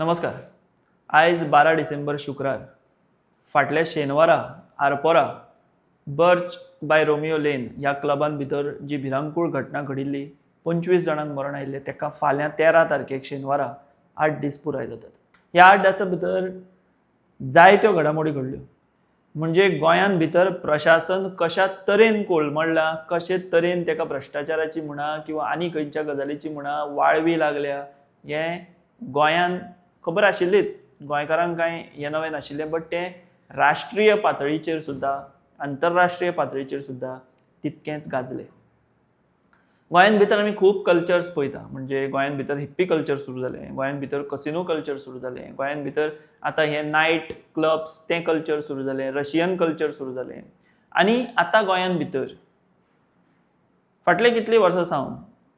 नमस्कार. आयज 12 डिसेंबर शुक्रार. फाटल्या शेनवारा Arpora Birch by Romeo Lane ह्या क्लबान भितर जी भिरांकूळ घटना घडिल्ली 25 जाणांक मरण आयिल्ले तेका फाल्यां 13 तारखेक शेनवारा 8 दीस पुराय जातात. ह्या 8 दिसां भितर जायत्यो घडामोडी घडल्यो. म्हणजे गोंयान भितर प्रशासन कशा तरेन कोलमडला, कशे तरेन तेका भ्रष्टाचाराची म्हणा किंवा आनी खंयच्या गजालीची म्हणा वाळवी लागल्या, हें गोंयान खबर आशिल्लीच. गोंयकारांक कांय हें नवें नाशिल्लें, बट तें राष्ट्रीय पातळीचेर सुद्दां आंतरराष्ट्रीय पातळीचेर सुद्दां तितकेंच गाजलें. गोंयान भितर आमी खूब कल्चर्स पळयता. म्हणजे गोंयान भितर हिप्पी कल्चर सुरू जालें, गोंयान भितर कसिनो कल्चर सुरू जालें, गोंयान भितर आतां हे नायट क्लब्स तें कल्चर सुरू जालें, रशियन कल्चर सुरू जालें. आनी आतां गोंयान भितर फाटले कितलीं वर्सां सावन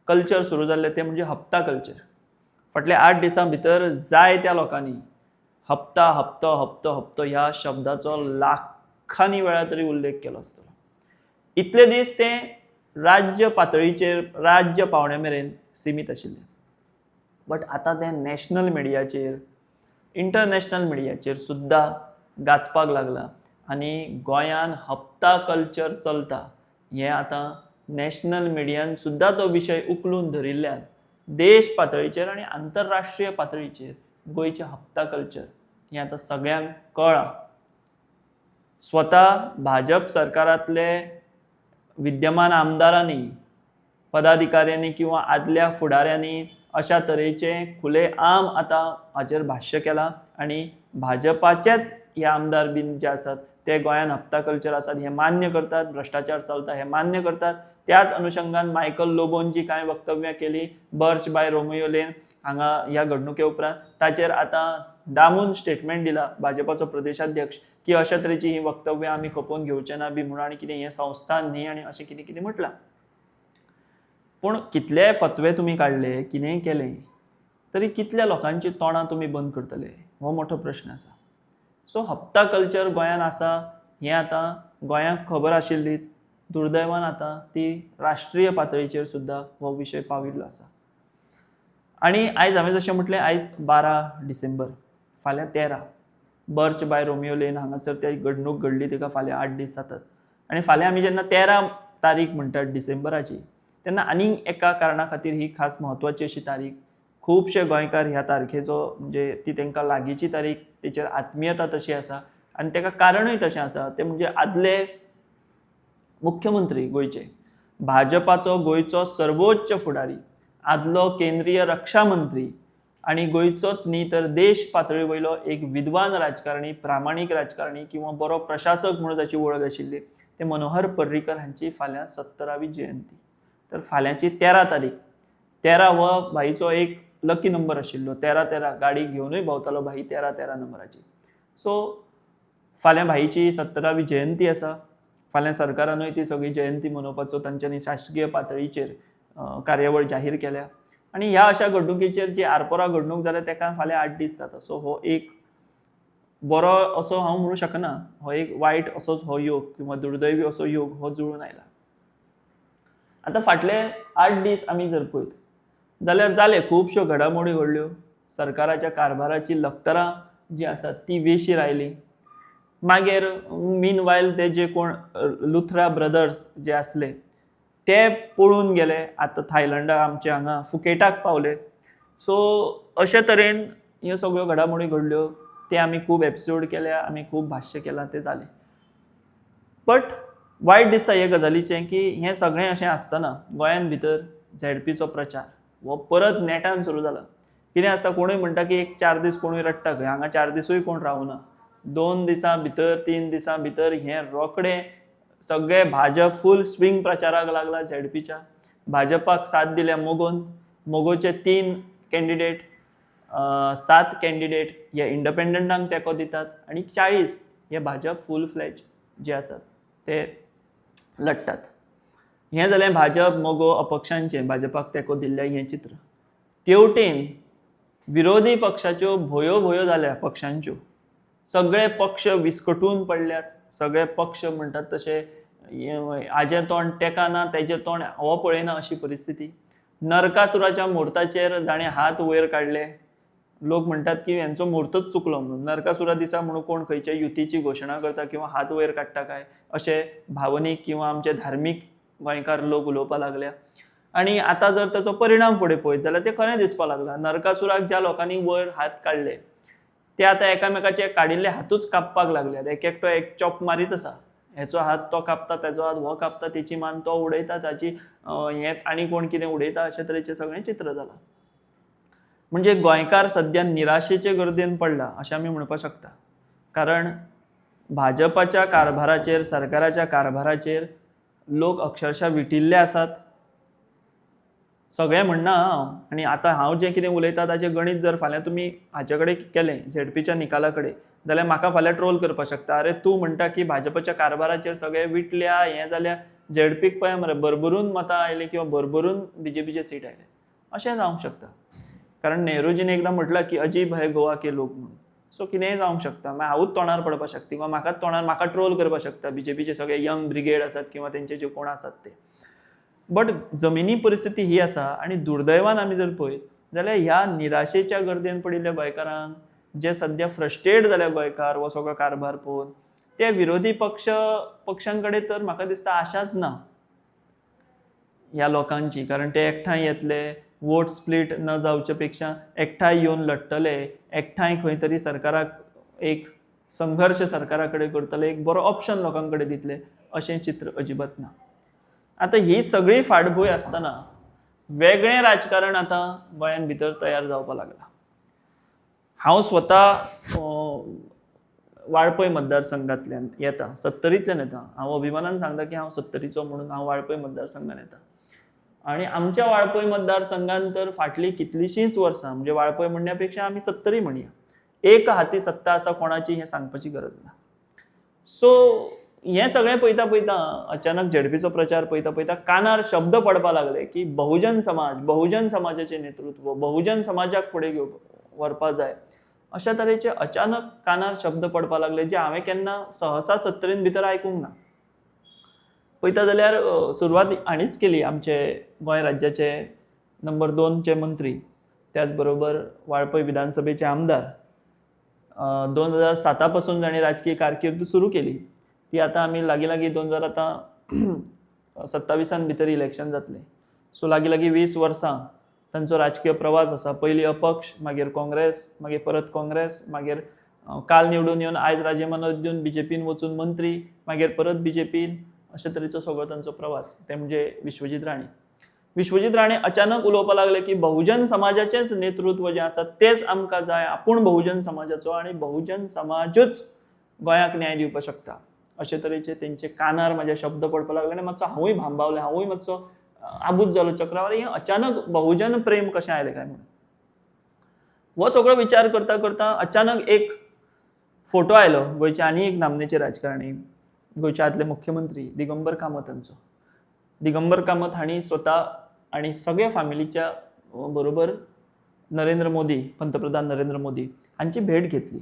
कल्चर सुरू जाल्लें तें म्हणजे हप्ता कल्चर. फाटल्या 8 दिसां भितर जायत्या लोकांनी हप्ता हप्तो हप्तो हप्तो ह्या शब्दाचो लाखांनी वेळा तरी उल्लेख केलो आसतलो. इतले दीस तें राज्य पातळीचेर राज्य पावंड्या मेरेन सीमीत आशिल्लें. बट आतां तें नॅशनल मिडियाचेर इंटरनॅशनल मिडियाचेर सुद्दां गाजपाक लागलां. आनी गोंयान हप्ता कल्चर चलता हें आतां नॅशनल मिडियान सुद्दां तो विशय उखलून धरिल्ल्यान देश पातळीचेर आनी आंतरराष्ट्रीय पातळीचेर गोंयचें हप्ता कल्चर हें आतां सगळ्यांक कळ्ळां. स्वता भाजप सरकारांतले विद्यमान आमदारांनी, पदाधिकाऱ्यांनी किंवा आदल्या फुडाऱ्यांनी अशा तरेचे खुले आम आतां हाचेर भाश्य केलां. आनी भाजपाचेच हे आमदार बीन जे आसात ते गोंयान हप्ता कल्चर आसात हें मान्य करतात, भ्रष्टाचार चलता हें मान्य करतात. त्याच अनुशंगान मायकल लोबोन जी कांय वक्तव्यां केली बर्च बाय रोमियो लेन हांगा ह्या घडणुके उपरांत, ताचेर आतां दामून स्टेटमेंट दिला भाजपाचो प्रदेशाध्यक्ष की अशा तरेची ही वक्तव्यां आमी खपोवन घेवचे ना बी म्हणून, आनी कितें हें संस्थान न्ही आनी अशें कितें कितें म्हटलां. पूण कितलेय फतवे तुमी काडले, कितेंय केलें तरी कितल्या लोकांची तोंडां तुमी बंद करतले हो मोठो प्रश्न आसा. सो हप्ता कल्चर गोंयान आसा हें आतां गोंयांक खबर आशिल्लीच. दुर्दैवान आतां ती राष्ट्रीय पातळीचेर सुद्दां हो विशय पाविल्लो आसा. आनी आयज हांवें जशें म्हटलें आयज 12 डिसेंबर, फाल्यां 13 बर्च बाय रोमियो लेन हांगासर ती घडणूक घडली तेका फाल्यां 8 दीस जातात. आनी फाल्यां आमी जेन्ना 13 तारीख म्हणटात डिसेंबराची तेन्ना आनीक एका कारणा खातीर ही खास म्हत्वाची अशी तारीख. खुबशे गोंयकार ह्या तारखेचो म्हणजे ती तांकां लागींची तारीख, तेचेर आत्मीयता तशी आसा. आनी तेका कारणूय तशें आसा तें म्हणजे आदले मुख्यमंत्री गोंयचे, भाजपाचो गोंयचो सर्वोच्च फुडारी, आदलो केंद्रीय रक्षा मंत्री आनी गोंयचोच न्ही तर देश पातळी वयलो एक विद्वान राजकारणी, प्रामाणीक राजकारणी किंवा बरो प्रशासक म्हणून जाची वळख आशिल्ली ते मनोहर पर्रीकर हांची फाल्यां 70वी जयंती. तर फाल्यांची 13 तारीख, 13 हो भाईचो एक लकी नंबर आशिल्लो. 13-13 गाडी घेवनूय भोंवतालो भाई 13-13 नंबराची. सो फाल्यां भाईची 70वी जयंती आसा. फाल्यां सरकारानूय ती सगळी जयंती मनोवपाचो तांच्यांनी शासकीय पातळीचेर कार्यावळ जाहीर केल्या. आनी ह्या अशा घडणुकेचेर जी आरपोरा घडणूक जाल्या तेका फाल्यां 8 दीस जाता. सो हो एक बरो असो हांव म्हणूं शकना, हो एक वायट असोच हो योग किंवा दुर्दैवी असो योग हो जुळून आयला. आतां फाटले 8 दीस आमी जर पळयत जाल्यार जाले खुबश्यो घडामोडी घडल्यो. सरकाराच्या कारभाराची लखतरां जी आसात ती वेशीर आयली. मागीर मीनवायल ते जे कोण लुथरा ब्रदर्स जे आसले ते पळून गेले. आतां थायलंडाक आमचे हांगा फुकेटाक पावले. सो अशे तरेन ह्यो सगळ्यो घडामोडी घडल्यो. ते आमी खूब एपिसोड केल्या, आमी खूब भाश्य केलां, तें जालें. बट वायट दिसता हे गजालीचें की हें सगळें अशें आसतना गोंयान भितर झेडपीचो प्रचार हो परत नेटान सुरू जाला. कितें आसता, कोणूय म्हणटा की एक 4 दीस कोणूय रडटा खंय, हांगा 4 दिसूय कोण रावना. 2 दिसां भितर 3 दिसां भितर हें रोखडें सगळे भाजप फूल स्विंग प्रचाराक लागला झेडपीच्या. भाजपाक साथ दिल्या मोगोचे 3 कॅन्डिडेट, 7 कॅन्डिडेट हे इंडिपेंडंटांक तेंको दितात आनी 40 हे भाजप फूल फ्लॅज जे आसात ते लढटात. हें जालें भाजप मोगो अपक्षांचें भाजपाक तेंको दिल्ल्या हें चित्र. तेवटेन विरोधी पक्षाच्यो भोयो जाल्या पक्षांच्यो. सगळे पक्ष विस्कटून पडल्यात. सगळे पक्ष म्हणटात तशे हाजें तोंड तेका ना तेजें तोंड हो पळयना अशी परिस्थिती. नरकासुराच्या मुर्ताचेर जाणें हात वयर काडले. लोक म्हणतात की यांचो मुहूर्तच चुकलो म्हणून. नरकासुरा दिसा म्हणून कोण खंयच्या युतीची घोशणा करता किंवा हात वयर काडटा काय अशे भावनीक किंवा आमचे धार्मीक गोंयकार लोक उलोवपाक लागल्या. आणि आता जर ताचो परिणाम फुडें पळयत जाल्यार ते खरें दिसपाक लागला. नरकासुराक ज्या लोकांनी वयर हात काडले ते आतां एकामेकाचे काडिल्ले हातूच कापपाक लागल्यात. एक एकटो एक चॉप मारीत आसा. हेचो हात तो कापता, तेचो हात हो कापता, तेची मान तो उडयता, ताची हें आनी कोण कितें उडयता, अशे तरेचें सगळें चित्र जालां. म्हणजे गोंयकार सध्या निराशेचे गर्देन पडला अशें आमी म्हणपाक शकता. कारण भाजपाच्या कारभाराचेर, सरकाराच्या कारभाराचेर लोक अक्षरशः विटिल्ले आसात. सगळें म्हणना हांव, आनी आतां हांव जें कितें उलयतां ताचें गणीत जर फाल्यां तुमी हाचे कडेन केलें झेडपीच्या निकाला कडेन जाल्यार म्हाका फाल्यां ट्रोल करपाक शकता. अरे तूं म्हणटा की भाजपाच्या कारभाराचेर सगळे विटल्या, हें जाल्या, झेडपीक पळय मरे भरभरून मतां आयलीं किंवा भरभरून बीजेपीचे सीट आयले, अशें जावंक शकता. कारण नेहरूजीन एकदां म्हटलां की अजीब है गोवा के लोक म्हणून. सो कितेंय जावंक शकता. मागीर हांवूच तोंडार पडपाक शकता किंवा म्हाका ट्रोल करपाक शकता बीजेपीचे सगळे यंग ब्रिगेड आसात किंवा तेंचे जे कोण आसात ते. बट जमिनी परिस्थिती ही आसा आनी दुर्दैवान आमी जर पळयत जाल्यार ह्या निराशेच्या गर्देन पडिल्ल्या गोंयकारांक जे सध्या फ्रस्ट्रेट जाल्या गोंयकार हो सगळो कारभार पळोवन ते विरोधी पक्षां कडेन तर म्हाका दिसता आशाच ना ह्या लोकांची. कारण ते एकठांय येतले, वोट स्प्लीट न जावचे पेक्षा एकठांय येवन लढटले, एकठांय खंय तरी सरकाराक एक संघर्श सरकारा कडेन करतले, एक बरो ऑप्शन लोकां कडेन दितले, अशें चित्र अजिबात ना. आतां ही सगळी फाटभूंय आसतना वेगळें राजकारण आतां गोंयान भितर तयार जावपाक लागला. हांव स्वता वाळपय मतदारसंघांतल्यान येता, 70तल्यान येता. हांव अभिमानान सांगता की हांव 70चो म्हणून हांव वाळपय मतदारसंघान येता. आनी आमच्या वाळपय मतदारसंघान तर फाटलीं कितलींशींच वर्सां, म्हणजे वाळपय म्हणण्या पेक्षा आमी 70 म्हणया, एक हाती सत्ता आसा कोणाची हें सांगपाची गरज ना. सो हें सगळें पळयता पळयता अचानक झेडपीचो प्रचार पळयता पळयता कानार शब्द पडपाक लागले की बहुजन समाजाचें नेतृत्व, बहुजन समाजाक फुडें व्हरपाक जाय, अशा तरेचे अचानक कानार शब्द पडपाक लागले जे हांवें केन्ना सहसा 70 भितर आयकूंक ना. पळयता जाल्यार सुरवात हांणीच केली आमचे गोंय राज्याचे नंबर 2चे मंत्री, त्याच बरोबर वाळपय विधानसभेचे आमदार. 2007 पासून जाणें राजकीय कारकीर्द सुरू केली. ती आतां आमी लागीं 2027 भितर इलेक्शन जातलें. सो लागीं 20 वर्सां तांचो राजकीय प्रवास आसा. पयलीं अपक्ष, मागीर काँग्रेस, मागीर परत काँग्रेस, मागीर काल निवडून येवन आयज राजीनामो दिवन बीजेपीन वचून मंत्री, मागीर परत बीजेपीन, अशे तरेचो सगळो तांचो प्रवास. ते म्हणजे विश्वजीत राणे अचानक उलोवपाक लागले की बहुजन समाजाचेंच नेतृत्व जें आसा तेच आमकां जाय, आपूण बहुजन समाजाचो आनी बहुजन समाजूच गोंयाक न्याय दिवपाक शकता, अशे तरेचे तेंचे कानार म्हाज्या शब्द पडपाक लागले. आनी मातसो हांवूय भांबावलें, हांवूय मातसो आबूज जालो चक्रावर, हें अचानक बहुजन प्रेम कशें आयलें काय म्हणून. हो सगळो विचार करता करता अचानक एक फोटो आयलो गोंयचे आनी एक नामनेचे राजकारणी, गोंयचे आदले मुख्यमंत्री दिगंबर कामत हांचो. दिगंबर कामत हांणी स्वता आनी सगळ्या फॅमिलीच्या बरोबर नरेंद्र मोदी, पंतप्रधान नरेंद्र मोदी हांची भेट घेतली.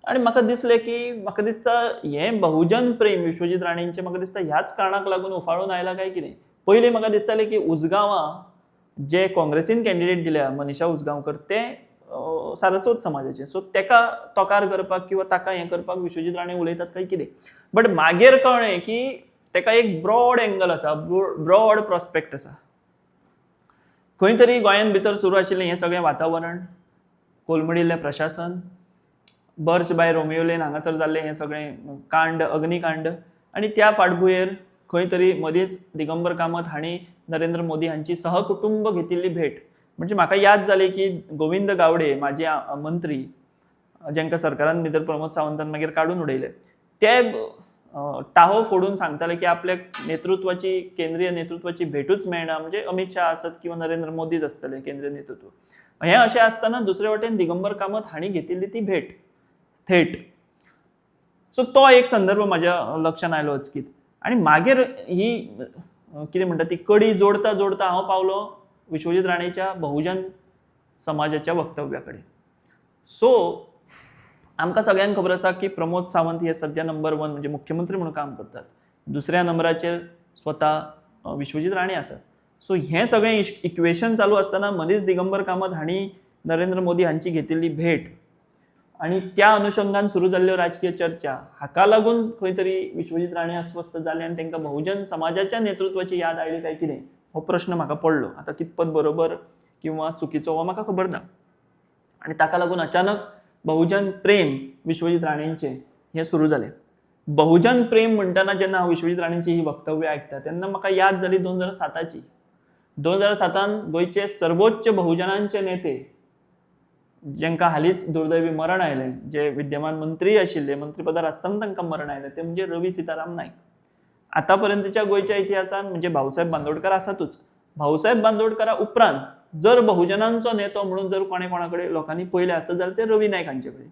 आनी म्हाका दिसलें की म्हाका दिसता हें बहुजन प्रेम विश्वजीत राणेंचें म्हाका दिसता ह्याच कारणाक लागून उफाळून आयलां काय कितें. पयलीं म्हाका दिसतालें की उजगांवां जे काँग्रेसीन कॅन्डिडेट दिल्या मनीषा उजगांवकर ते सारस्वत समाजाचे, सो तेका तोकार करपाक किंवा ताका हें करपाक विश्वजीत राणे उलयतात काय कितें. बट मागीर कळ्ळें की तेका एक ब्रॉड एंगल आसा, ब्रॉड प्रॉस्पेक्ट आसा. खंय तरी गोंयान भितर सुरू आशिल्लें हें सगळें वातावरण, कोलमडिल्लें प्रशासन, बर्च बाय रोमियो लेन हांगासर जाल्लें हें सगळें कांड, अग्निकांड, आनी त्या फाटभुंयेर खंय तरी मदींच दिगंबर कामत हांणी नरेंद्र मोदी हांची सहकुटुंब घेतिल्ली भेट. म्हणजे म्हाका याद जाली की गोविंद गावडे माजी मंत्री, जेंकां सरकारान भितर प्रमोद सावंतान मागीर काडून उडयले, ते टाहो फोडून सांगताले की आपल्याक नेतृत्वाची, केंद्रीय नेतृत्वाची भेटूच मेळना, म्हणजे अमित शाह आसत किंवा नरेंद्र मोदीच आसतले केंद्रीय नेतृत्व. हें अशें आसतना दुसरे वटेन दिगंबर कामत हांणी घेतिल्ली ती भेट थेट. सो तो एक संदर्भ म्हाज्या लक्षांत आयलो अचकीत. आनी मागीर ही कितें म्हणटा ती कडी जोडता जोडता हांव पावलो विश्वजीत राणेच्या बहुजन समाजाच्या वक्तव्या कडेन. सो आमकां सगळ्यांक खबर आसा की प्रमोद सावंत हे सध्या नंबर 1 म्हणजे मुख्यमंत्री म्हणून काम करतात. दुसऱ्या नंबराचेर स्वता विश्वजीत राणे आसात. सो हें सगळें इक्वेशन चालू आसतना मदींच दिगंबर कामत हांणी नरेंद्र मोदी हांची घेतिल्ली भेट आणि त्या अनुषंगान सुरू जाल्ल्यो राजकीय चर्चा हाका लागून खंय तरी विश्वजीत राणे अस्वस्थ जाले आनी तांकां बहुजन समाजाच्या नेतृत्वाची याद आयली काय कितें हो प्रश्न म्हाका पडलो. आता कितपत बरोबर किंवा चुकीचो हो म्हाका खबर ना. आणि ताका लागून अचानक बहुजन प्रेम विश्वजीत राणेंचे हे सुरू जालें. बहुजन प्रेम म्हणटना जेन्ना हांव विश्वजीत राणेंची ही वक्तव्य आयकता तेन्ना म्हाका याद जाली 2007ची. 2007 गोंयचे सर्वोच्च बहुजनांचे नेते जेंकां हालींच दुर्दैवी मरण आयलें, जे विद्यमान मंत्री आशिल्ले, मंत्रीपदार आसतना तांकां मरण आयलें, ते म्हणजे रवी सीताराम नायक. आतापर्यंतच्या गोंयच्या इतिहासान म्हणजे भाऊसाहेब बांदोडकर आसातूच. भाऊसाहेब बांदोडकरा उपरांत जर बहुजनांचो नेतो म्हणून जर कोणाकडे लोकांनी पयले आसत जाल्यार ते रवी नायक हांचे कडेन.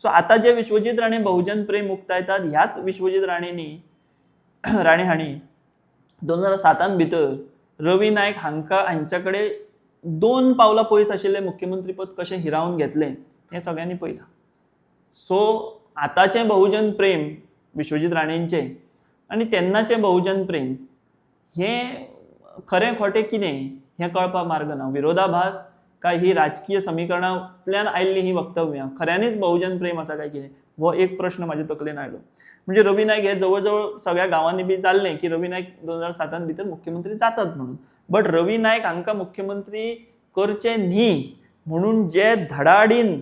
सो आता जे विश्वजीत राणे बहुजन प्रेम उक्तायतात ह्याच विश्वजीत राणे हांणी 2007 भितर रवी नायक हांच्या कडेन 2 पावलां पयस आशिल्लें मुख्यमंत्री पद कशें हिरावून घेतलें हें सगळ्यांनी पळयलां. सो आतांचें बहुजन प्रेम विश्वजीत राणेंचें आनी तेन्नाचें बहुजन प्रेम हें खरें खोटें कितें हें कळपाक मार्ग ना. विरोधाभास काय ही राजकीय समीकरणांतल्यान आयिल्ली ही वक्तव्यां खऱ्यांनीच बहुजन प्रेम आसा काय कितें हो एक प्रश्न म्हाज्या तकलेन आयलो. म्हणजे रवी नायक हे जवळ जवळ सगळ्या गांवांनी बी जाल्लें की रवी नायक 2007 भितर मुख्यमंत्री जातात म्हणून. बट रवी नायक हांकां मुख्यमंत्री करचे न्ही म्हणून जे धडाडीन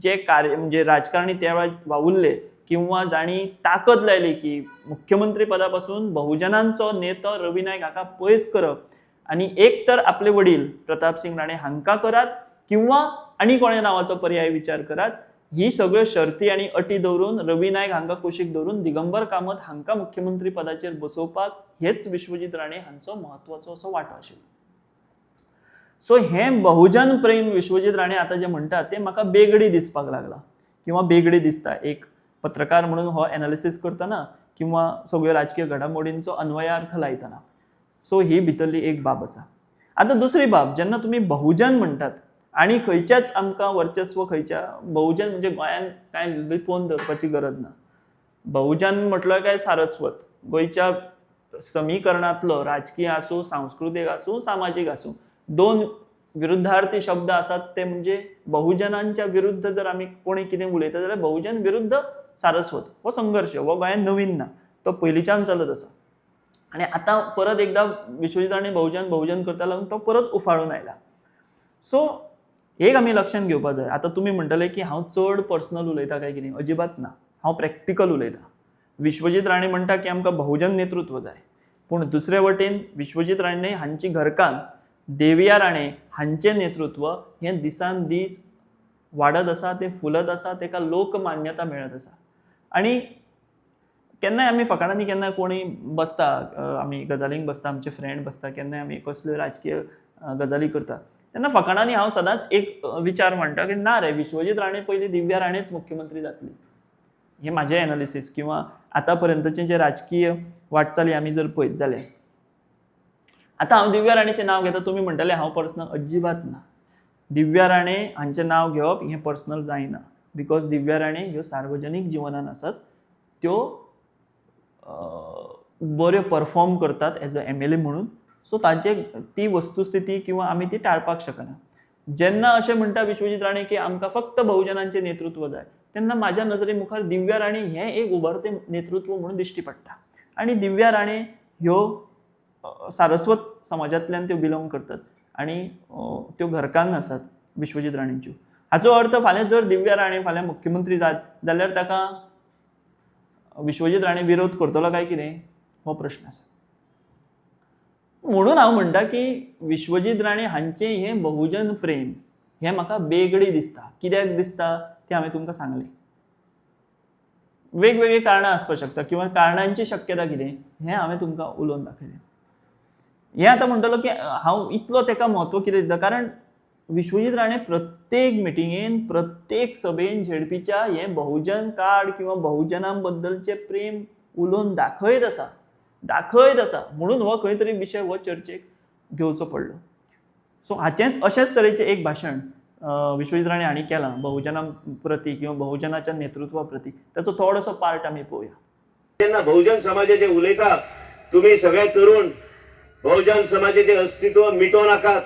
जे कार्य म्हणजे राजकारणी त्या वेळार वावुरले किंवा जाणी ताकद लायली की मुख्यमंत्री पदापासून बहुजनांचो नेतो रवी नायक हाका पयस करप आणि एक तर आपले वडील प्रताप सिंग राणे हांकां करात किंवा आनी कोणे नांवाचो पर्याय विचार करात, ही सगळ्यो शर्ती आणि अटी दवरून रवी नायक हांकां कुशीक दवरून दिगंबर कामत हांकां मुख्यमंत्री पदाचेर बसोवपाक हेच विश्वजीत राणे हांचो म्हत्वाचो असो वांटो आशिल्लो. सो हें बहुजन प्रेम विश्वजीत राणे आतां जे म्हणटात तें म्हाका बेगडी दिसपाक लागला किंवा बेगडी दिसता. एक पत्रकार म्हणून हो एनालिसीस करतना किंवा सगळ्यो राजकीय घडामोडींचो अन्वयार्थ लायतना. सो ही भितरली एक बाब आसा. आतां दुसरी बाब, जेन्ना तुमी बहुजन म्हणटात आनी खंयच्याच आमकां वर्चस्व खंयच्या बहुजन म्हणजे गोंयान कांय लिपोवन धरपाची गरज ना. बहुजन म्हटलो काय सारस्वत गोंयच्या समीकरणांतलो राजकीय आसूं, सांस्कृतीक आसूं, सामाजीक आसूं, 2 विरुद्धार्थी शब्द आसात ते म्हणजे बहुजनांच्या विरुद्ध जर आमी कोणी कितें उलयता जाल्यार बहुजन विरुद्ध सारस्वत हो संघर्श हो गोंयान नवीन ना, तो पयलींच्यान चलत आसा. आणि आता परत एकदा विश्वजीत राणे बहुजन करता लागून तो परत उफाळून आयला. सो एक आमी लक्षात घेवपाक जाय. आता तुमी म्हणटले की हांव चड पर्सनल उलयता काय कितें, अजिबात ना, हांव प्रॅक्टिकल उलयता. विश्वजीत राणे म्हणटा की आमकां बहुजन नेतृत्व जाय, पूण दुसरे वटेन विश्वजीत राणे हांची घरकान्न देविया राणे हांचें नेतृत्व हें दिसान दीस वाडत आसा, तें फुलत आसा, तेका लोकमान्यता मेळत आसा. आनी केन्नाय आमी फकाणांनी केन्नाय कोणी बसता, आमी गजालींक बसता, आमचे फ्रेंड बसता, केन्नाय आमी कसल्यो राजकीय गजाली करता तेन्ना फकाणांनी हांव सदांच एक विचार मांडटा की ना रे, विश्वजीत राणे पयलीं दिव्या राणेच मुख्यमंत्री जातली. हें म्हाजें एनालिसीस किंवा आतां पर्यंतचे जे राजकीय वाटचाली आमी जर पळयत जाल्यार. आतां हांव दिव्या राणेचें नांव घेता, तुमी म्हणटले हांव पर्सनल, अजिबात ना. दिव्या राणे हांचें नांव घेवप हें पर्सनल जायना, बिकॉज दिव्या राणे ह्यो सार्वजनीक जिवनान आसात, त्यो बऱ्यो परफॉर्म करतात एज अ MLA म्हणून. सो तांचे ती वस्तुस्थिती किंवा आमी ती टाळपाक शकना. जेन्ना अशें म्हणटा विश्वजीत राणे की आमकां फक्त बहुजनांचें नेतृत्व जाय, तेन्ना म्हाज्या नजरे मुखार दिव्या राणे हें एक उबारतें नेतृत्व म्हणून दिश्टी पडटा. आनी दिव्या राणे ह्यो सारस्वत समाजांतल्यान त्यो बिलोंग करतात आनी त्यो घरकान्न आसात विश्वजीत राणेंच्यो. हाचो अर्थ फाल्यां जर दिव्या राणे फाल्यां मुख्यमंत्री जात जाल्यार ताका विश्वजीत राणे विरोध करतलो काय कितें हो प्रश्न आसा. म्हणून हांव म्हणटा की विश्वजीत राणे हांचें हें बहुजन प्रेम हें म्हाका बेगडी दिसता. कित्याक दिसता तें हांवें तुमकां सांगलें. वेगवेगळी कारणां आसपाक शकता किंवा कारणांची शक्यता कितें हें हांवें तुमकां उलोवन दाखयलें. हें आतां म्हणटलो की हांव इतलो तेका म्हत्व कितें दिता, कारण विश्वजीत राणे प्रत्येक मिटिंगेन प्रत्येक सभेन झेडपीच्या हें बहुजन कार्ड किंवा बहुजनां बद्दलचें प्रेम उलोवन दाखयत आसा. म्हणून हो खंय तरी विशय हो चर्चेक घेवचो पडलो. सो हाचेंच अशेंच तरेचें एक भाशण विश्वजीत राणे हांणी केलां बहुजनां प्रती किंवा बहुजनाच्या नेतृत्वा प्रती. ताचो थोडोसो पार्ट आमी पळोवया. जेन्ना बहुजन समाजाचे उलयता तुमी सगळे तरुण बहुजन समाजाचे अस्तित्व मिटोव नाकात.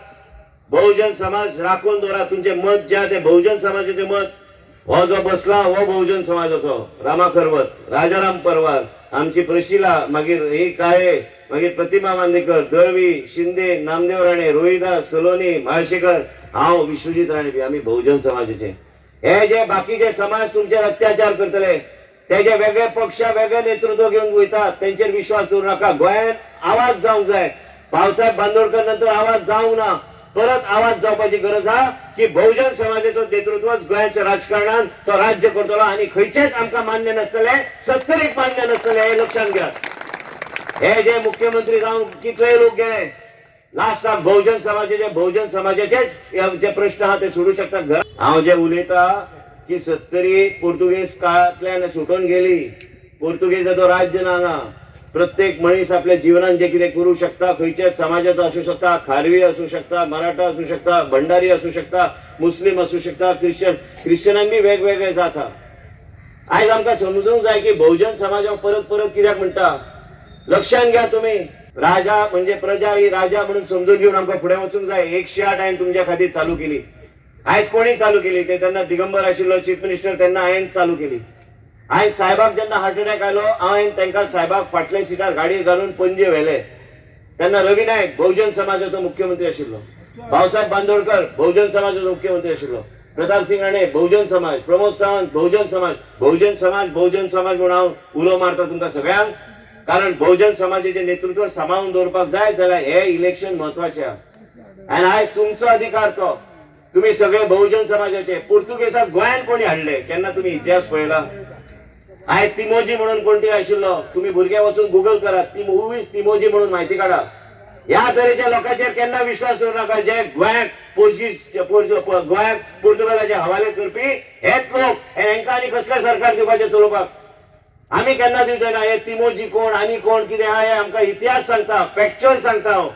बहुजन समाज राखून दवरा. तुमचे मत जे आहा ते बहुजन समाजाचे मत. हो जो बसला हो बहुजन समाजाचो. रामा खरवत, राजाराम परवार, आमची प्रशिला, मागीर ही काळे, मागीर प्रतिमा बांदेकर, दळवी, शिंदे, नामदेव राणे, रोहिदास, सलोनी, म्हाळशेकर, हांव विश्वजीत राणे बी आम्ही बहुजन समाजाचे. हे जे बाकीचे समाज तुमचेर अत्याचार करतले, तेजे वेगळे पक्ष वेगळे नेतृत्व घेऊन वयतात, त्यांचेर विश्वास दवरू नका. गोंयांत आवाज जावंक जाय. भाऊसाहेब बांदोडकर नंतर आवाज जावंक ना. परत आवाज जावपाची गरज आहा की बहुजन समाजाचो नेतृत्वच गोंयच्या राजकारणात तो राज्य करतलो आणि खंयचेच आमकां मान्य नसतले, सत्तरीक मान्य नसतले, हे लक्षात घ्या. हे जे मुख्यमंत्री जावन कितले लोक गेले, लास्टाक बहुजन समाजाचेच जे प्रश्न आहा ते सोडू शकतात. घर हांव जे उलयता की सत्तरी पोर्तुगेज काळांतल्यान सुटून गेली. पोर्तुगेजाचो राज्य ना हांगा. प्रत्येक मनीस आपल्या जीवनात जे कितें करू शकता, खंयच्याच समाजाचो असू शकता, खारवी असू शकता, मराठा असू शकता, भंडारी असू शकता, मुस्लिम असू शकता, ख्रिश्चनांक बी वेगवेगळे जाता. आयज आमकां समजूंक जाय की बहुजन समाज परत परत कित्याक म्हणटा. लक्षात घ्या तुम्ही. राजा म्हणजे प्रजा ही राजा म्हणून समजून घेऊन आमकां फुडें वचूंक जाय. 108 हांवें तुमच्या खातीर चालू केली. आयज कोणी चालू केली ते तेन्ना दिगंबर आशिल्लो चीफ मिनिस्टर, तेन्ना हांवें चालू केली. हांवें साहेबाक जेन्ना हार्ट अटॅक आयलो, हांवें तांकां साहेबाक फाटल्या सिटार गाडयेर घालून पणजे व्हेले. तेन्ना रवी नायक बहुजन समाजाचो मुख्यमंत्री आशिल्लो. भाऊसाहेब बांदोडकर बहुजन समाजाचो मुख्यमंत्री आशिल्लो. प्रताप सिंग राणे बहुजन समाज, प्रमोद सावंत बहुजन समाज. बहुजन समाज म्हणून हांव उलो मारता तुमकां सगळ्यांक. कारण बहुजन समाजाचे नेतृत्व सांबाळून दवरपाक जाय जाल्यार हे इलेक्शन म्हत्वाचें आहा. आनी आयज तुमचो अधिकार तो. तुम्ही सगळे बहुजन समाजाचे. पुर्तुगेजाक गोंयांत कोणी हाडले केन्ना तुम्ही इतिहास पळयला? आयज तिमोजी म्हणून कोण तरी आशिल्लो. तुम्ही भुरगे वचून गुगल करात, तिमोजी म्हणून माहिती काढा. ह्या तरेच्या लोकांचेर केन्ना विश्वास दवरू नका जे गोंयांत गोंयांत पुर्तुगालाचे हवाले करपी हेच लोक. हेंकां आनी कसलें सरकार दिवपाचें चलोवपाक? आमी केन्ना दिवचे ना. हे तिमोजी कोण आनी कोण कितें आहा हे आमकां इतिहास सांगता, फॅक्च्युअल सांगता हांव.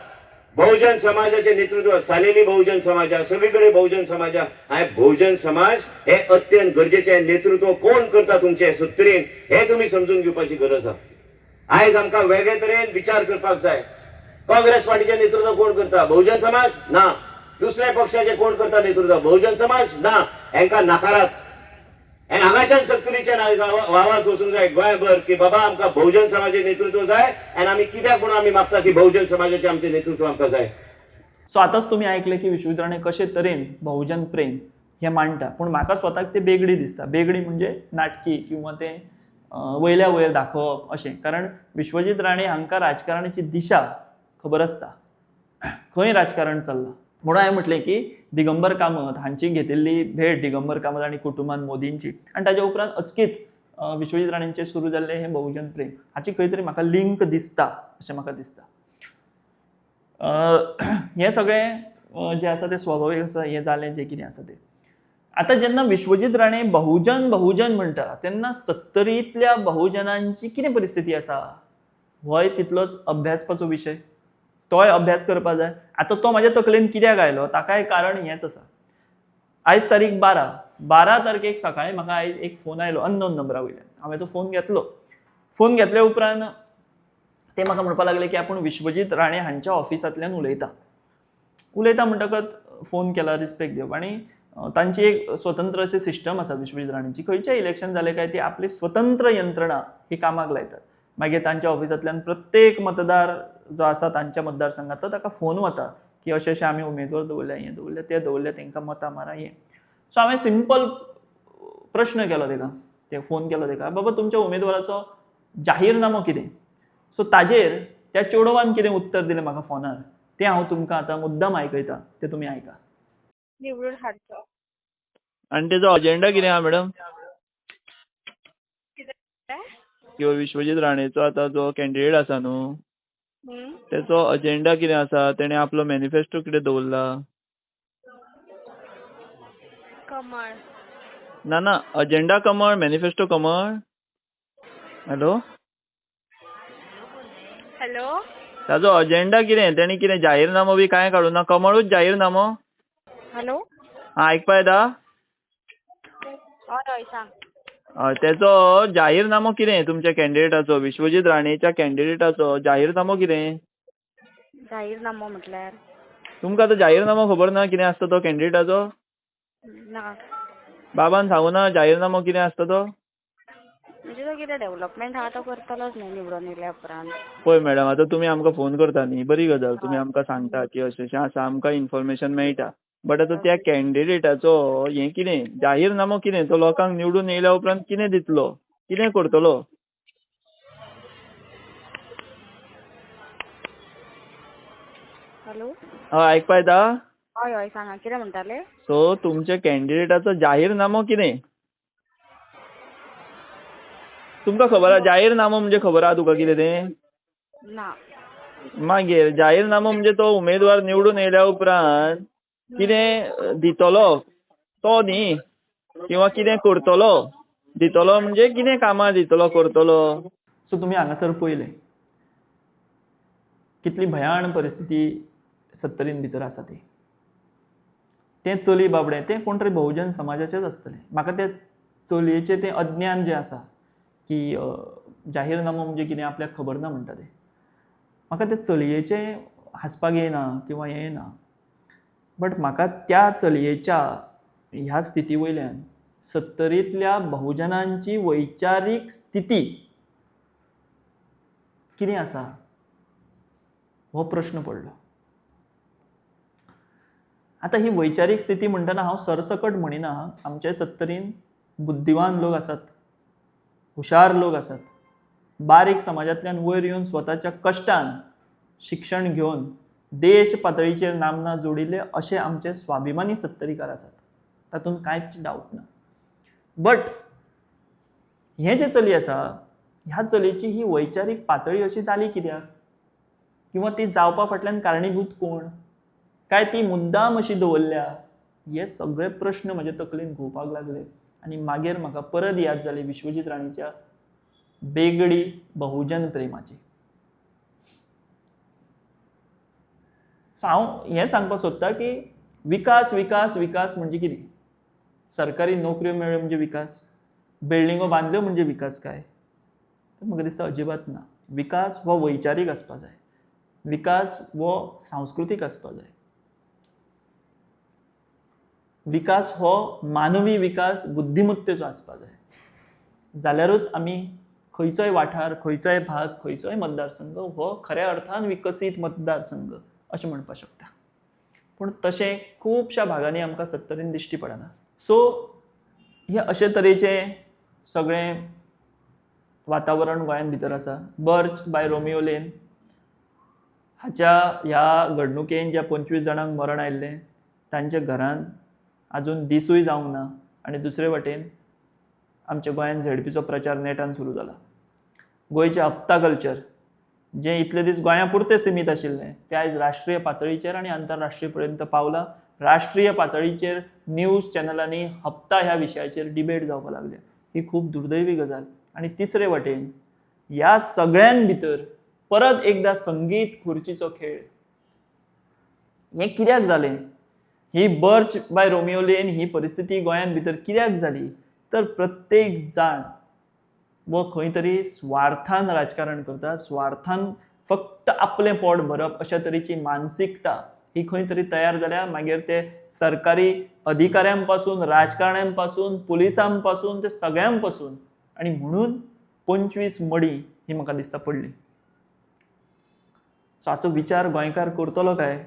बहुजन समाजाचे नेतृत्व सालेली बहुजन समाज, सगळीकडे बहुजन समाज. बहुजन समाज हे अत्यंत गरजेचे. नेतृत्व कोण करता तुमचे सत्तरीन हे तुम्ही समजून घेवपाची गरज आहा. आयज आमकां वेगळे तरेन विचार करपाक जाय. काँग्रेस पार्टीचे नेतृत्व कोण करता? बहुजन समाज ना. दुसऱ्या पक्षाचे कोण करता नेतृत्व? बहुजन समाज ना. हांकां नाकारात. हांगाच्यान सत्तरीच्यान आवाज वचूंक जाय गोंयभर की बाबा आमकां बहुजन समाजाचे नेतृत्व जाय. आनी आमी कित्याक म्हणून आमी मागता की बहुजन समाजाचे आमचे नेतृत्व आमकां जाय. सो आतांच तुम्ही ऐकले की विश्वजीत राणे कशे तरेन बहुजन प्रेम हे मांडटा. पूण म्हाका स्वताक ते बेगडी दिसता. बेगडी म्हणजे नाटकी किंवा ते वयल्या वयर दाखोवप अशें. कारण विश्वजीत राणे हांकां राजकारणाची दिशा खबर आसता, खंय राजकारण चल्लां. म्हणून हांवें म्हटलें की दिगंबर कामत हांची घेतिल्ली भेट, दिगंबर कामत आनी कुटुंबान मोदींची, आनी ताच्या उपरांत अचकीत विश्वजीत राणेंचेर सुरू जाल्लें हें बहुजन प्रेम हाची खंय तरी म्हाका लिंक दिसता अशें म्हाका दिसता. हें सगळें जें आसा तें स्वाभावीक आसा. हें जालें जें कितें आसा तें. आतां जेन्ना विश्वजीत राणे बहुजन म्हणटा तेन्ना सत्तरींतल्या बहुजनांची कितें परिस्थिती आसा होय तितलोच अभ्यासपाचो विशय. तोय अभ्यास करपाक जाय. आतां तो म्हाज्या तकलेन कित्याक आयलो ताकाय कारण हेंच आसा. आयज तारीख 12 तारखेक सकाळीं म्हाका आयज एक फोन आयलो अननोन नंबरा वयल्यान. हांवें तो फोन घेतलो. फोन घेतल्या उपरांत ते म्हाका म्हणपाक लागले की आपूण विश्वजीत राणे हांच्या ऑफिसांतल्यान उलयता म्हणटकच फोन केला रिस्पेक्ट दिवप. आनी तांची एक स्वतंत्र अशी सिस्टम आसा विश्वजीत राणेची. खंयचें इलेक्शन जालें काय ती आपली स्वतंत्र यंत्रणा ही कामाक लायतात. मागीर तांच्या ऑफिसांतल्यान प्रत्येक मतदार जो आसा तांच्या मतदारसंघांतलो ताका फोन वता की अशें अशें आमी उमेदवार दवरल्या, हें दवरल्या, तें दवरल्या, तांकां मतां मारा हें. सो हांवें सिंपल प्रश्न केलो ताका, फोन केलो ताका, बाबा तुमच्या उमेदवाराचो जाहीरनामो कितें? सो ताजेर त्या चेडवान कितें उत्तर दिलें म्हाका फोनार तें हांव तुमकां आतां मुद्दम आयकयता. तें तुमी आयका. निवडून हाडचो. आनी तेजो अजेंडा कितें आहा मॅडम? कितें? किंवा विश्वजीत राणेचो आतां जो कॅन्डिडेट आसा न्हू तेचो अजेंडा कितें आसा? तेणें आपलो मॅनिफेस्टो कितें दवरला? कमळ. ना अजेंडा कमळ, मॅनिफेस्टो कमळ. Hello hello. ताजो अजेंडा कितें? तेणी कितें जाहीरनामो बी कांय काडूना? कमळूच जाहीरनामो? हॅलो. आयकपा येता? हय सांग. तेचो जाहीरनामो कितें तुमच्या कॅन्डिडेटाचो? विश्वजीत राणेच्या कॅन्डिडेटाचो जाहीरनामो कितें? जाहीरनामो म्हटल्यार तुमकां आतां जाहीरनामो खबर ना कितें आसता तो कॅन्डिडेटाचो? ना बाबान सांगू ना जाहीरनामो कितें आसता तो? म्हणजे तो कितें डेव्हलपमेंट आहा तो करतलोच न्ही निवडून येयल्या उपरांत. पळय मॅडम, आतां तुमी आमकां फोन करता न्ही, बरी गजाल, तुमी आमकां सांगता की अशें अशें आसा, आमकां इन्फॉर्मेशन मेळटा. बट आतां त्या कॅन्डिडेटाचो हें कितें, जाहीरनामो कितें, तो लोकांक निवडून येयल्या उपरांत कितें दितलो, कितें करतलो? हॅलो आयकपा येता? हय हय सांगा कितें म्हणटाले? सो तुमच्या कॅन्डिडेटाचो जाहीरनामो कितें? तुमकां खबर आहा जाहीरनामो म्हणजे खबर आहा तुका कितें तें? ना मागीर जाहीरनामो म्हणजे तो उमेदवार निवडून येयल्या उपरांत कितें दितलो तो न्ही, किंवा कितें करतलो. दितलो म्हणजे कितें कामां दितलो, करतलो. सो तुमी हांगासर पळयलें कितली भयाण परिस्थिती 70 भितर आसा ती. तें चली बाबडें तें कोण तरी बहुजन समाजाचेच आसतलें. म्हाका ते चलयेचें तें अज्ञान जें आसा की जाहीरनामो म्हणजे कितें आपल्याक खबर ना म्हणटा तें. म्हाका ते चलयेचें हांसपाक येना किंवा हें येना. बट म्हाका त्या चलयेच्या ह्या स्थिती वयल्यान 70तल्या बहुजनांची वैचारीक स्थिती कितें आसा हो प्रश्न पडलो. आतां ही वैचारीक स्थिती म्हणटना हांव सरसकट म्हणिना. आमचे 70 बुद्धिवान लोक आसात, हुशार लोक आसात, बारीक समाजांतल्यान वयर येवन स्वताच्या कश्टान शिक्षण घेवन देश पातळीचेर नामना जोडिल्ले अशे आमचे स्वाभिमानी 70कार आसात. तातूंत कांयच डावट ना. बट हें जें चली आसा ह्या चलयेची ही वैचारीक पातळी अशी जाली कित्याक? किंवा ती जावपा फाटल्यान कारणीभूत कोण? काय ती मुद्दाम अशी दवरल्या? हे सगळे प्रश्न म्हजे तकलेन घुंवपाक लागले. आनी मागीर म्हाका परत याद जाली विश्वजीत राणीच्या बेगडी बहुजन प्रेमाची. सो हांव हें सांगपाक सोदतां की विकास विकास विकास म्हणजे कितें? सरकारी नोकऱ्यो मेळ्ळ्यो म्हणजे विकास? बिल्डिंगो बांदल्यो म्हणजे विकास काय? तर म्हाका दिसता अजिबात ना. विकास हो वैचारीक आसपाक जाय. विकास हो सांस्कृतीक आसपाक जाय. विकास हो मानवी विकास बुद्धिमत्तेचो आसपाक जाय. जाल्यारूच आमी खंयचोय वाठार, खंयचोय भाग, खंयचोय मतदारसंघ हो खऱ्या अर्थान विकसीत मतदारसंघ अशें म्हणपाक शकता. पूण तशें खुबश्या भागांनी आमकां 70 दिश्टी पडना. सो हे अशे तरेचे सगळें वातावरण गोंयान भितर आसा. बर्च बाय रोमियो लेन हाच्या ह्या घडणुकेन ज्या 25 जाणांक मरण आयिल्लें तांच्या घरान आजून दिसूय जावंक ना. आनी दुसरे वटेन आमच्या गोंयान झेडपीचो प्रचार नेटान सुरू जाला. गोंयचें हप्ता कल्चर जें इतले दीस गोंया पुरतें सीमीत आशिल्लें तें आयज राष्ट्रीय पातळीचेर आनी आंतरराष्ट्रीय पर्यंत पावलां. राष्ट्रीय पातळीचेर न्यूज चॅनलांनी हप्ता ह्या विशयाचेर डिबेट जावपाक लागल्या. ही खूब दुर्दैवी गजाल. आनी तिसरे वटेन ह्या सगळ्यां भितर परत एकदा संगीत खुर्चीचो खेळ. हें कित्याक जालें? ही बर्च बाय रोमियो लेन ही परिस्थिती गोंयान भितर कित्याक जाली? तर प्रत्येक जाण वो खंय तरी स्वार्थान राजकारण करता, स्वार्थान फक्त आपलें पोट भरप अशा तरेची मानसिकता ही खंय तरी तयार जाल्या. मागीर ते सरकारी अधिकाऱ्यां पासून, राजकारण्यां पासून, पुलिसां पासून, ते सगळ्यां पासून. आनी म्हणून 25 मडी ही म्हाका दिसता पडली. सो हाचो विचार गोंयकार करतलो काय?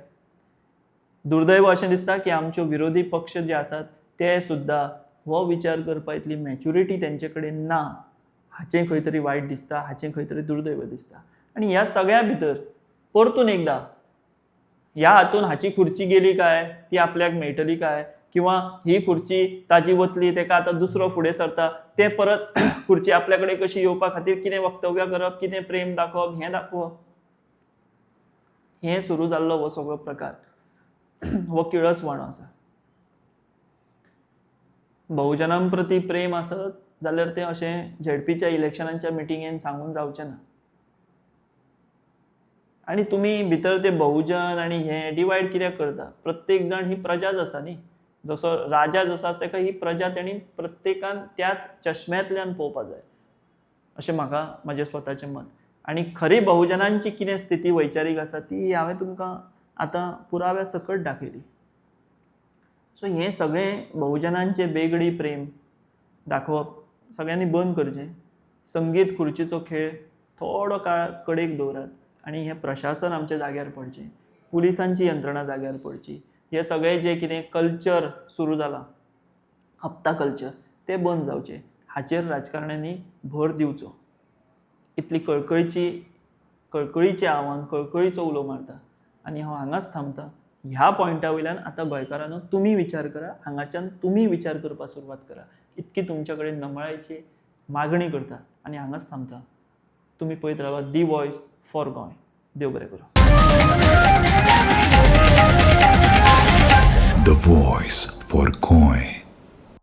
दुर्दैव अशें दिसता की आमच्यो विरोधी पक्ष जे आसात ते सुद्दां हो विचार करपा इतली मॅच्युरिटी तेंचे कडेन ना. हाचें खंय तरी वायट दिसता, हाचें खंय तरी दुर्दैव दिसता. आनी ह्या सगळ्या भितर परतून एकदा ह्या हातून हाची खुर्ची गेली काय, ती आपल्याक मेळटली काय, किंवा ही खुर्ची ताजी वतली तेका आतां दुसरो फुडें सरता ते परत खुर्ची आपल्या कडेन कशी येवपा खातीर कितें वक्तव्यां करप, कितें प्रेम दाखोवप, हें दाखोवप. हें सुरू जाल्लो हो सगळो प्रकार हो किळसवाणो आसा. बहुजनां प्रती प्रेम आसत जाल्यार तें अशें झेडपीच्या इलेक्शनांच्या मिटिंगेन सांगून जावचें ना. आनी तुमी भितर ते बहुजन आनी हें डिवायड कित्याक करता? प्रत्येक जाण ही प्रजाच आसा न्ही. जसो राजा जसो आसा तेका ही प्रजा तेणी प्रत्येकान त्याच चश्म्यांतल्यान पळोवपाक जाय अशें म्हाका म्हजें स्वताचें मत. आनी खरी बहुजनांची कितें स्थिती वैचारीक आसा ती हांवें तुमकां आतां पुराव्या सकट दाखयली. सो हें सगळें बहुजनांचे बेगडी प्रेम दाखोवप सगळ्यांनी बंद करचें. संगीत खुर्चीचो खेळ थोडो काळ कडेक दवरात आनी हें प्रशासन आमच्या जाग्यार पडचें, पुलिसांची यंत्रणा जाग्यार पडची. हे सगळें जें कितें कल्चर सुरू जाला, हप्ता कल्चर, तें बंद जावचें. हाचेर राजकारण्यांनी भर दिवचो. इतली कळकळीचें आव्हान, कळकळीचो उलो मारता आनी हांव हांगाच थांबता. ह्या पॉयंटा वयल्यान आतां गोंयकारांनो तुमी विचार करा, हांगाच्यान तुमी विचार करपाक सुरवात करा. इतकी तुमच्या कडेन नमळायची मागणी करता आनी हांगाच थांबता. तुमी पळयत रावात दी वॉयस फॉर गोंय. देव बरें करूं. The Voice for Goy.